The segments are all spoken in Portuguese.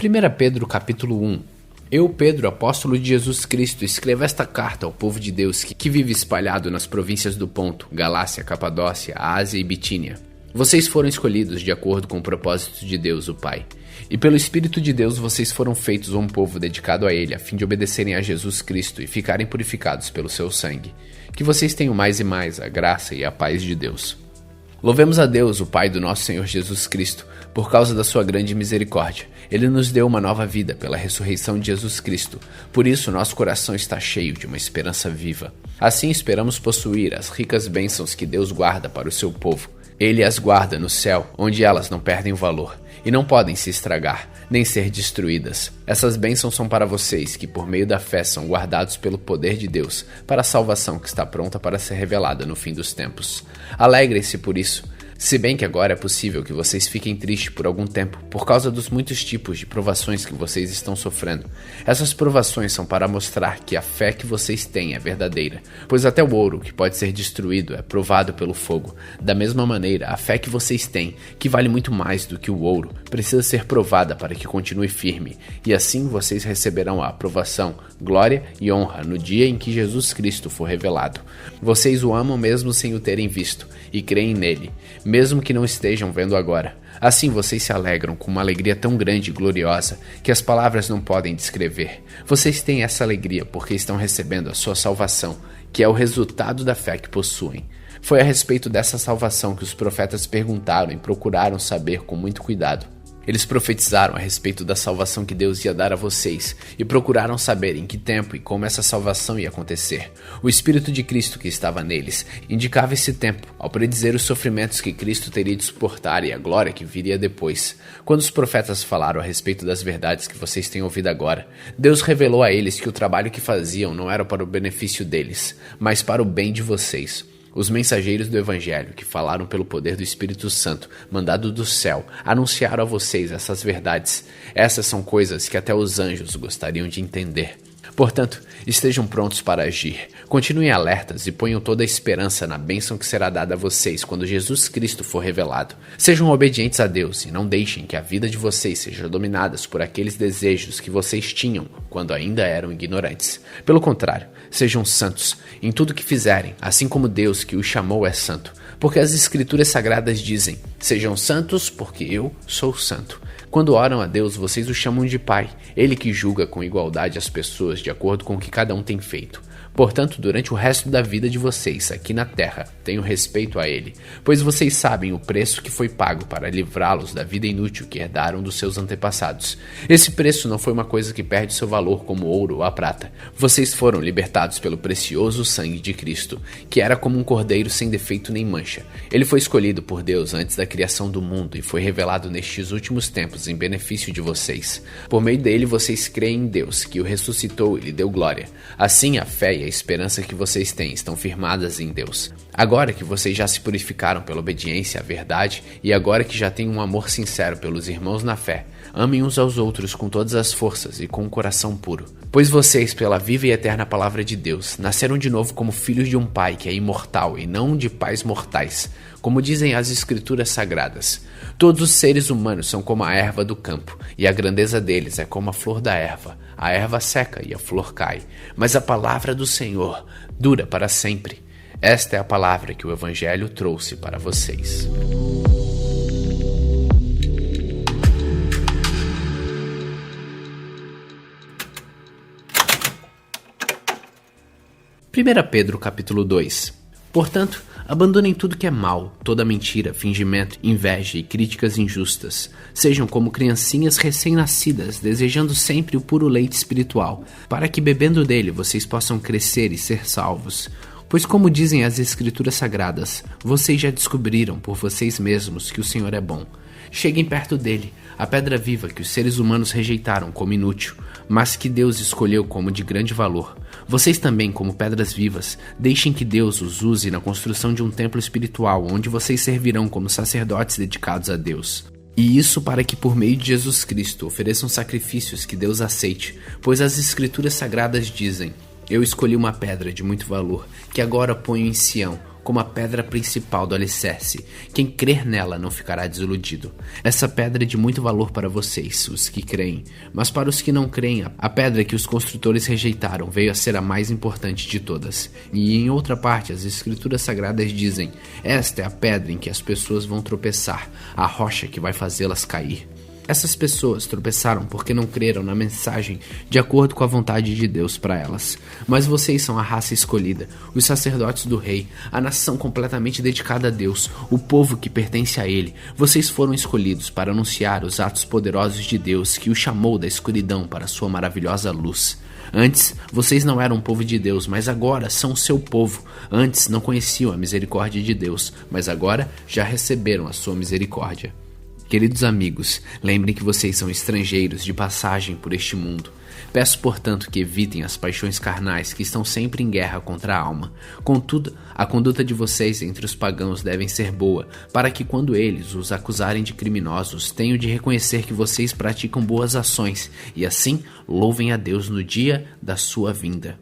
1 Pedro capítulo 1. Eu, Pedro, apóstolo de Jesus Cristo, escrevo esta carta ao povo de Deus que vive espalhado nas províncias do Ponto, Galácia, Capadócia, Ásia e Bitínia. Vocês foram escolhidos de acordo com o propósito de Deus, o Pai. E pelo Espírito de Deus vocês foram feitos um povo dedicado a Ele, a fim de obedecerem a Jesus Cristo e ficarem purificados pelo seu sangue. Que vocês tenham mais e mais a graça e a paz de Deus. Louvemos a Deus, o Pai do nosso Senhor Jesus Cristo, por causa da sua grande misericórdia. Ele nos deu uma nova vida pela ressurreição de Jesus Cristo. Por isso, nosso coração está cheio de uma esperança viva. Assim, esperamos possuir as ricas bênçãos que Deus guarda para o seu povo. Ele as guarda no céu, onde elas não perdem o valor e não podem se estragar, nem ser destruídas. Essas bênçãos são para vocês, que por meio da fé são guardados pelo poder de Deus, para a salvação que está pronta para ser revelada no fim dos tempos. Alegrem-se por isso. Se bem que agora é possível que vocês fiquem tristes por algum tempo, por causa dos muitos tipos de provações que vocês estão sofrendo. Essas provações são para mostrar que a fé que vocês têm é verdadeira, pois até o ouro, que pode ser destruído, é provado pelo fogo. Da mesma maneira, a fé que vocês têm, que vale muito mais do que o ouro, precisa ser provada para que continue firme, e assim vocês receberão a aprovação, glória e honra no dia em que Jesus Cristo for revelado. Vocês o amam mesmo sem o terem visto, e creem nele, mesmo que não estejam vendo agora. Assim vocês se alegram com uma alegria tão grande e gloriosa que as palavras não podem descrever. Vocês têm essa alegria porque estão recebendo a sua salvação, que é o resultado da fé que possuem. Foi a respeito dessa salvação que os profetas perguntaram e procuraram saber com muito cuidado. Eles profetizaram a respeito da salvação que Deus ia dar a vocês e procuraram saber em que tempo e como essa salvação ia acontecer. O Espírito de Cristo que estava neles indicava esse tempo ao predizer os sofrimentos que Cristo teria de suportar e a glória que viria depois. Quando os profetas falaram a respeito das verdades que vocês têm ouvido agora, Deus revelou a eles que o trabalho que faziam não era para o benefício deles, mas para o bem de vocês. Os mensageiros do Evangelho, que falaram pelo poder do Espírito Santo, mandado do céu, anunciaram a vocês essas verdades. Essas são coisas que até os anjos gostariam de entender. Portanto, estejam prontos para agir. Continuem alertas e ponham toda a esperança na bênção que será dada a vocês quando Jesus Cristo for revelado. Sejam obedientes a Deus e não deixem que a vida de vocês seja dominada por aqueles desejos que vocês tinham quando ainda eram ignorantes. Pelo contrário, sejam santos em tudo que fizerem, assim como Deus que os chamou é santo. Porque as Escrituras Sagradas dizem: sejam santos porque eu sou santo. Quando oram a Deus, vocês o chamam de Pai, Ele que julga com igualdade as pessoas de acordo com o que cada um tem feito. Portanto, durante o resto da vida de vocês aqui na terra, tenham respeito a Ele, pois vocês sabem o preço que foi pago para livrá-los da vida inútil que herdaram dos seus antepassados. Esse preço não foi uma coisa que perde seu valor como ouro ou a prata. Vocês foram libertados pelo precioso sangue de Cristo, que era como um cordeiro sem defeito nem mancha. Ele foi escolhido por Deus antes da criação do mundo e foi revelado nestes últimos tempos em benefício de vocês. Por meio dele, vocês creem em Deus, que o ressuscitou e lhe deu glória. Assim, a fé e a esperança que vocês têm estão firmadas em Deus. Agora que vocês já se purificaram pela obediência à verdade e agora que já têm um amor sincero pelos irmãos na fé, amem uns aos outros com todas as forças e com um coração puro. Pois vocês, pela viva e eterna palavra de Deus, nasceram de novo como filhos de um Pai que é imortal e não de pais mortais, como dizem as Escrituras Sagradas. Todos os seres humanos são como a erva do campo, e a grandeza deles é como a flor da erva. A erva seca e a flor cai, mas a palavra do Senhor dura para sempre. Esta é a palavra que o Evangelho trouxe para vocês. Primeira Pedro capítulo 2. Portanto, abandonem tudo que é mal, toda mentira, fingimento, inveja e críticas injustas. Sejam como criancinhas recém-nascidas, desejando sempre o puro leite espiritual, para que bebendo dele vocês possam crescer e ser salvos. Pois como dizem as Escrituras Sagradas, vocês já descobriram por vocês mesmos que o Senhor é bom. Cheguem perto dele, a pedra viva que os seres humanos rejeitaram como inútil, mas que Deus escolheu como de grande valor. Vocês também, como pedras vivas, deixem que Deus os use na construção de um templo espiritual, onde vocês servirão como sacerdotes dedicados a Deus. E isso para que por meio de Jesus Cristo ofereçam sacrifícios que Deus aceite, pois as Escrituras Sagradas dizem: eu escolhi uma pedra de muito valor, que agora ponho em Sião, como a pedra principal do alicerce. Quem crer nela não ficará desiludido. Essa pedra é de muito valor para vocês, os que creem. Mas para os que não creem, a pedra que os construtores rejeitaram veio a ser a mais importante de todas. E em outra parte, as escrituras sagradas dizem: esta é a pedra em que as pessoas vão tropeçar, a rocha que vai fazê-las cair. Essas pessoas tropeçaram porque não creram na mensagem de acordo com a vontade de Deus para elas. Mas vocês são a raça escolhida, os sacerdotes do rei, a nação completamente dedicada a Deus, o povo que pertence a Ele. Vocês foram escolhidos para anunciar os atos poderosos de Deus que o chamou da escuridão para sua maravilhosa luz. Antes, vocês não eram um povo de Deus, mas agora são o seu povo. Antes, não conheciam a misericórdia de Deus, mas agora já receberam a sua misericórdia. Queridos amigos, lembrem que vocês são estrangeiros de passagem por este mundo. Peço, portanto, que evitem as paixões carnais que estão sempre em guerra contra a alma. Contudo, a conduta de vocês entre os pagãos deve ser boa, para que quando eles os acusarem de criminosos, tenham de reconhecer que vocês praticam boas ações, e assim louvem a Deus no dia da sua vinda.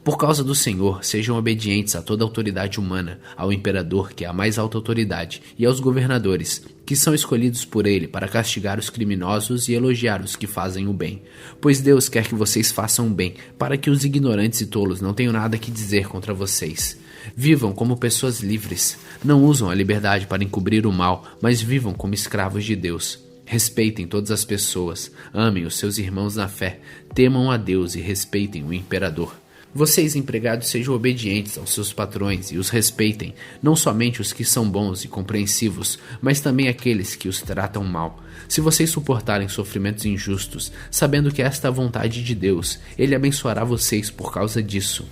Por causa do Senhor, sejam obedientes a toda autoridade humana, ao imperador, que é a mais alta autoridade, e aos governadores, que são escolhidos por ele para castigar os criminosos e elogiar os que fazem o bem. Pois Deus quer que vocês façam o bem, para que os ignorantes e tolos não tenham nada que dizer contra vocês. Vivam como pessoas livres. Não usam a liberdade para encobrir o mal, mas vivam como escravos de Deus. Respeitem todas as pessoas, amem os seus irmãos na fé, temam a Deus e respeitem o imperador. Vocês, empregados, sejam obedientes aos seus patrões e os respeitem, não somente os que são bons e compreensivos, mas também aqueles que os tratam mal. Se vocês suportarem sofrimentos injustos, sabendo que esta é a vontade de Deus, Ele abençoará vocês por causa disso.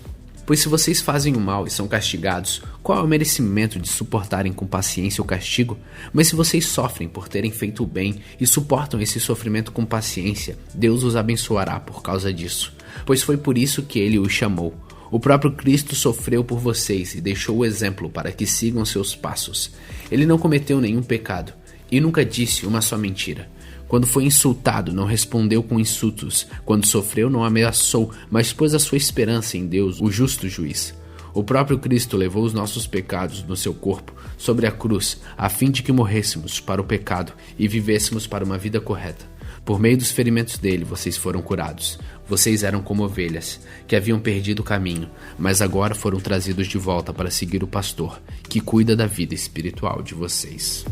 Pois se vocês fazem o mal e são castigados, qual é o merecimento de suportarem com paciência o castigo? Mas se vocês sofrem por terem feito o bem e suportam esse sofrimento com paciência, Deus os abençoará por causa disso. Pois foi por isso que Ele os chamou. O próprio Cristo sofreu por vocês e deixou o exemplo para que sigam seus passos. Ele não cometeu nenhum pecado e nunca disse uma só mentira. Quando foi insultado, não respondeu com insultos. Quando sofreu, não ameaçou, mas pôs a sua esperança em Deus, o justo juiz. O próprio Cristo levou os nossos pecados no seu corpo, sobre a cruz, a fim de que morrêssemos para o pecado e vivêssemos para uma vida correta. Por meio dos ferimentos dele, vocês foram curados. Vocês eram como ovelhas, que haviam perdido o caminho, mas agora foram trazidos de volta para seguir o pastor, que cuida da vida espiritual de vocês.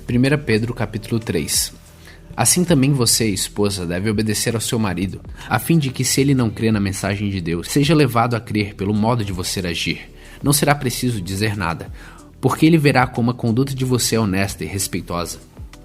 1 Pedro capítulo 3. Assim também você, esposa, deve obedecer ao seu marido, a fim de que, se ele não crê na mensagem de Deus, seja levado a crer pelo modo de você agir. Não será preciso dizer nada, porque ele verá como a conduta de você é honesta e respeitosa.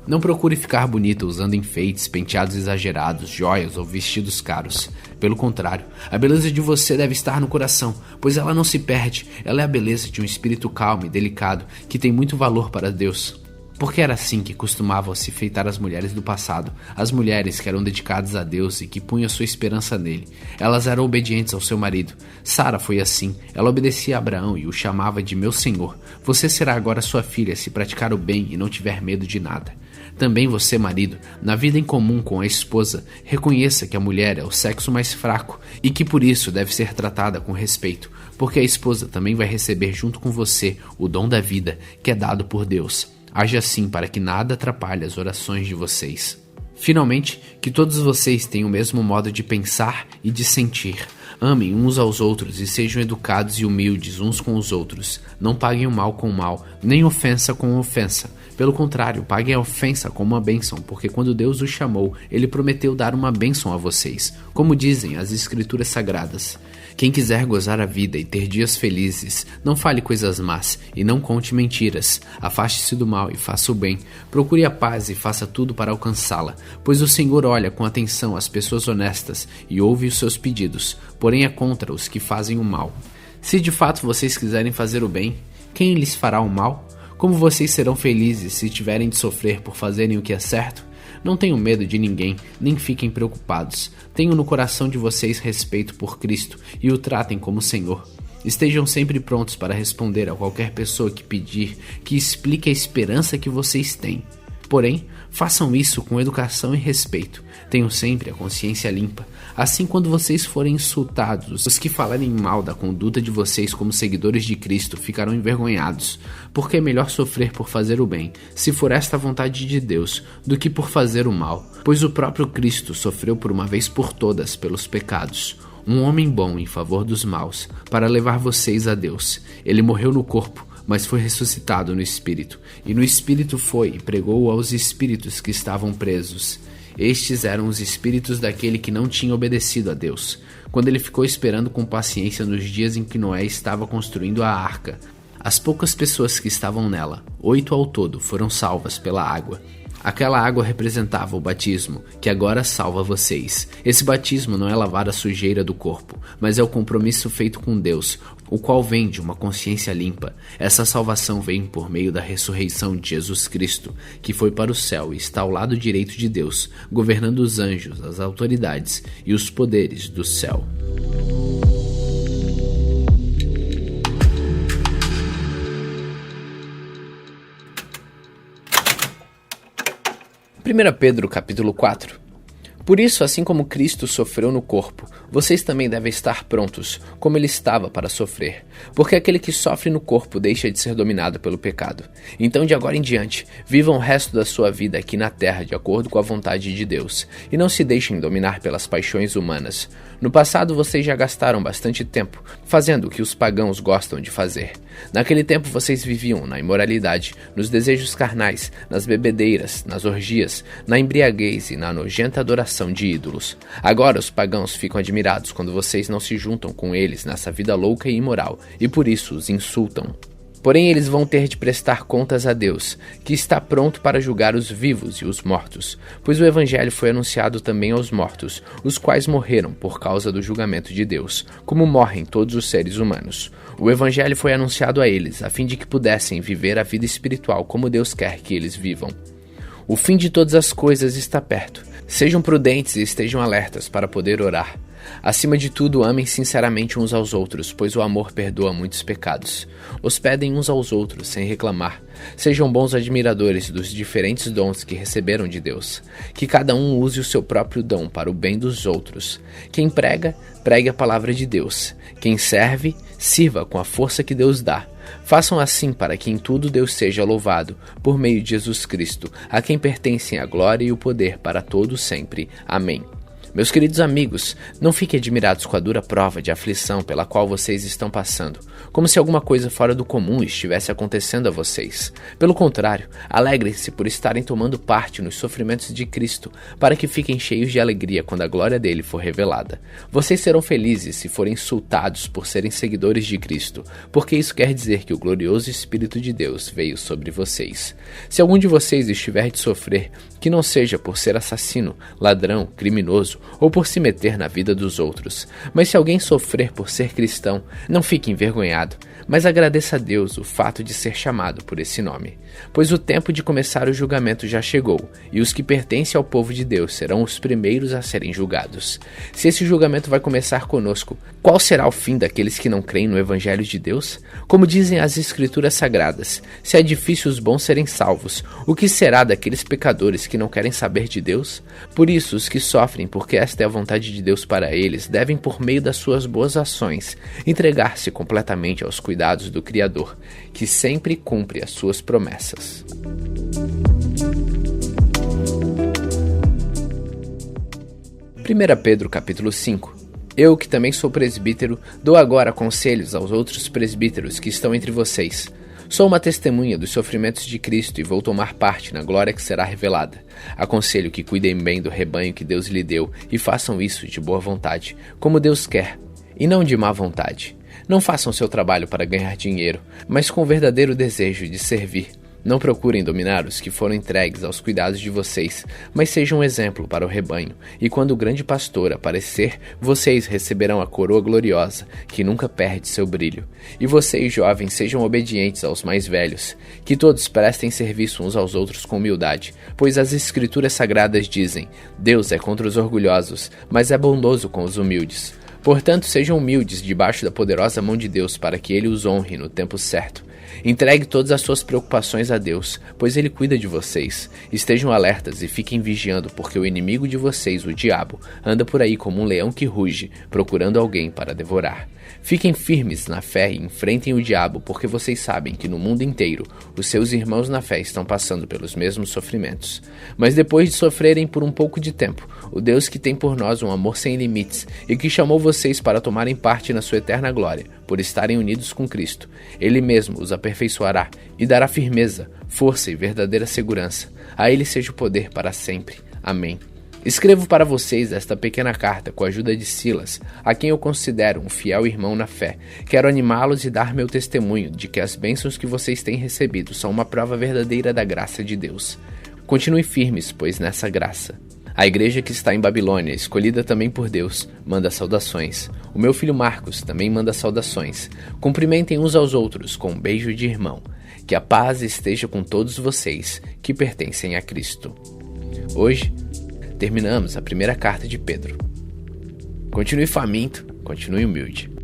Não procure ficar bonita usando enfeites, penteados exagerados, joias ou vestidos caros. Pelo contrário, a beleza de você deve estar no coração, pois ela não se perde. Ela é a beleza de um espírito calmo e delicado, que tem muito valor para Deus. Porque era assim que costumavam se feitar as mulheres do passado, as mulheres que eram dedicadas a Deus e que punham sua esperança nele. Elas eram obedientes ao seu marido. Sara foi assim, ela obedecia a Abraão e o chamava de meu senhor. Você será agora sua filha se praticar o bem e não tiver medo de nada. Também você, marido, na vida em comum com a esposa, reconheça que a mulher é o sexo mais fraco e que por isso deve ser tratada com respeito, porque a esposa também vai receber junto com você o dom da vida que é dado por Deus. Age assim para que nada atrapalhe as orações de vocês. Finalmente, que todos vocês tenham o mesmo modo de pensar e de sentir. Amem uns aos outros e sejam educados e humildes uns com os outros. Não paguem o mal com o mal, nem ofensa com ofensa. Pelo contrário, paguem a ofensa como uma bênção, porque quando Deus os chamou, Ele prometeu dar uma bênção a vocês. Como dizem as Escrituras Sagradas: quem quiser gozar a vida e ter dias felizes, não fale coisas más e não conte mentiras. Afaste-se do mal e faça o bem. Procure a paz e faça tudo para alcançá-la, pois o Senhor olha com atenção as pessoas honestas e ouve os seus pedidos, porém é contra os que fazem o mal. Se de fato vocês quiserem fazer o bem, quem lhes fará o mal? Como vocês serão felizes se tiverem de sofrer por fazerem o que é certo? Não tenham medo de ninguém, nem fiquem preocupados. Tenham no coração de vocês respeito por Cristo e o tratem como Senhor. Estejam sempre prontos para responder a qualquer pessoa que pedir que explique a esperança que vocês têm. Porém, façam isso com educação e respeito. Tenham sempre a consciência limpa. Assim, quando vocês forem insultados, os que falarem mal da conduta de vocês como seguidores de Cristo ficarão envergonhados, porque é melhor sofrer por fazer o bem, se for esta a vontade de Deus, do que por fazer o mal, pois o próprio Cristo sofreu por uma vez por todas pelos pecados, um homem bom em favor dos maus, para levar vocês a Deus. Ele morreu no corpo, mas foi ressuscitado no espírito, e no espírito foi e pregou aos espíritos que estavam presos. Estes eram os espíritos daquele que não tinha obedecido a Deus, quando ele ficou esperando com paciência nos dias em que Noé estava construindo a arca. As poucas pessoas que estavam nela, 8 ao todo, foram salvas pela água. Aquela água representava o batismo, que agora salva vocês. Esse batismo não é lavar a sujeira do corpo, mas é o compromisso feito com Deus, o qual vem de uma consciência limpa. Essa salvação vem por meio da ressurreição de Jesus Cristo, que foi para o céu e está ao lado direito de Deus, governando os anjos, as autoridades e os poderes do céu. 1 Pedro capítulo 4. Por isso, assim como Cristo sofreu no corpo, vocês também devem estar prontos, como ele estava para sofrer. Porque aquele que sofre no corpo deixa de ser dominado pelo pecado. Então, de agora em diante, vivam o resto da sua vida aqui na terra de acordo com a vontade de Deus, e não se deixem dominar pelas paixões humanas. No passado, vocês já gastaram bastante tempo fazendo o que os pagãos gostam de fazer. Naquele tempo, vocês viviam na imoralidade, nos desejos carnais, nas bebedeiras, nas orgias, na embriaguez e na nojenta adoração de ídolos. Agora os pagãos ficam admirados quando vocês não se juntam com eles nessa vida louca e imoral, e por isso os insultam. Porém, eles vão ter de prestar contas a Deus, que está pronto para julgar os vivos e os mortos, pois o Evangelho foi anunciado também aos mortos, os quais morreram por causa do julgamento de Deus, como morrem todos os seres humanos. O Evangelho foi anunciado a eles, a fim de que pudessem viver a vida espiritual como Deus quer que eles vivam. O fim de todas as coisas está perto. Sejam prudentes e estejam alertas para poder orar. Acima de tudo, amem sinceramente uns aos outros, pois o amor perdoa muitos pecados. Hospedem uns aos outros, sem reclamar. Sejam bons admiradores dos diferentes dons que receberam de Deus. Que cada um use o seu próprio dom para o bem dos outros. Quem prega, pregue a palavra de Deus. Quem serve, sirva com a força que Deus dá. Façam assim para que em tudo Deus seja louvado, por meio de Jesus Cristo, a quem pertencem a glória e o poder para todos sempre. Amém. Meus queridos amigos, não fiquem admirados com a dura prova de aflição pela qual vocês estão passando, como se alguma coisa fora do comum estivesse acontecendo a vocês. Pelo contrário, alegrem-se por estarem tomando parte nos sofrimentos de Cristo, para que fiquem cheios de alegria quando a glória dele for revelada. Vocês serão felizes se forem insultados por serem seguidores de Cristo, porque isso quer dizer que o glorioso Espírito de Deus veio sobre vocês. Se algum de vocês estiver de sofrer, que não seja por ser assassino, ladrão, criminoso, ou por se meter na vida dos outros. Mas se alguém sofrer por ser cristão, não fique envergonhado, mas agradeça a Deus o fato de ser chamado por esse nome. Pois o tempo de começar o julgamento já chegou, e os que pertencem ao povo de Deus serão os primeiros a serem julgados. Se esse julgamento vai começar conosco, qual será o fim daqueles que não creem no Evangelho de Deus? Como dizem as Escrituras Sagradas, se é difícil os bons serem salvos, o que será daqueles pecadores que não querem saber de Deus? Por isso, os que sofrem porque esta é a vontade de Deus para eles, devem, por meio das suas boas ações, entregar-se completamente aos cuidados do Criador, que sempre cumpre as suas promessas. Primeira Pedro capítulo 5. Eu, que também sou presbítero, dou agora conselhos aos outros presbíteros que estão entre vocês. Sou uma testemunha dos sofrimentos de Cristo e vou tomar parte na glória que será revelada. Aconselho que cuidem bem do rebanho que Deus lhe deu e façam isso de boa vontade, como Deus quer, e não de má vontade. Não façam seu trabalho para ganhar dinheiro, mas com o verdadeiro desejo de servir. Não procurem dominar os que foram entregues aos cuidados de vocês, mas sejam um exemplo para o rebanho, e quando o grande pastor aparecer, vocês receberão a coroa gloriosa, que nunca perde seu brilho. E vocês, jovens, sejam obedientes aos mais velhos, que todos prestem serviço uns aos outros com humildade, pois as Escrituras Sagradas dizem: Deus é contra os orgulhosos, mas é bondoso com os humildes. Portanto, sejam humildes debaixo da poderosa mão de Deus para que ele os honre no tempo certo. Entregue todas as suas preocupações a Deus, pois Ele cuida de vocês. Estejam alertas e fiquem vigiando, porque o inimigo de vocês, o diabo, anda por aí como um leão que ruge, procurando alguém para devorar. Fiquem firmes na fé e enfrentem o diabo, porque vocês sabem que no mundo inteiro os seus irmãos na fé estão passando pelos mesmos sofrimentos. Mas depois de sofrerem por um pouco de tempo, o Deus que tem por nós um amor sem limites e que chamou vocês para tomarem parte na sua eterna glória, por estarem unidos com Cristo, Ele mesmo os aperfeiçoará e dará firmeza, força e verdadeira segurança. A Ele seja o poder para sempre. Amém. Escrevo para vocês esta pequena carta com a ajuda de Silas, a quem eu considero um fiel irmão na fé. Quero animá-los e dar meu testemunho de que as bênçãos que vocês têm recebido são uma prova verdadeira da graça de Deus. Continuem firmes, pois, nessa graça. A igreja que está em Babilônia, escolhida também por Deus, manda saudações. O meu filho Marcos também manda saudações. Cumprimentem uns aos outros com um beijo de irmão. Que a paz esteja com todos vocês que pertencem a Cristo. Hoje, terminamos a primeira carta de Pedro. Continue faminto, continue humilde.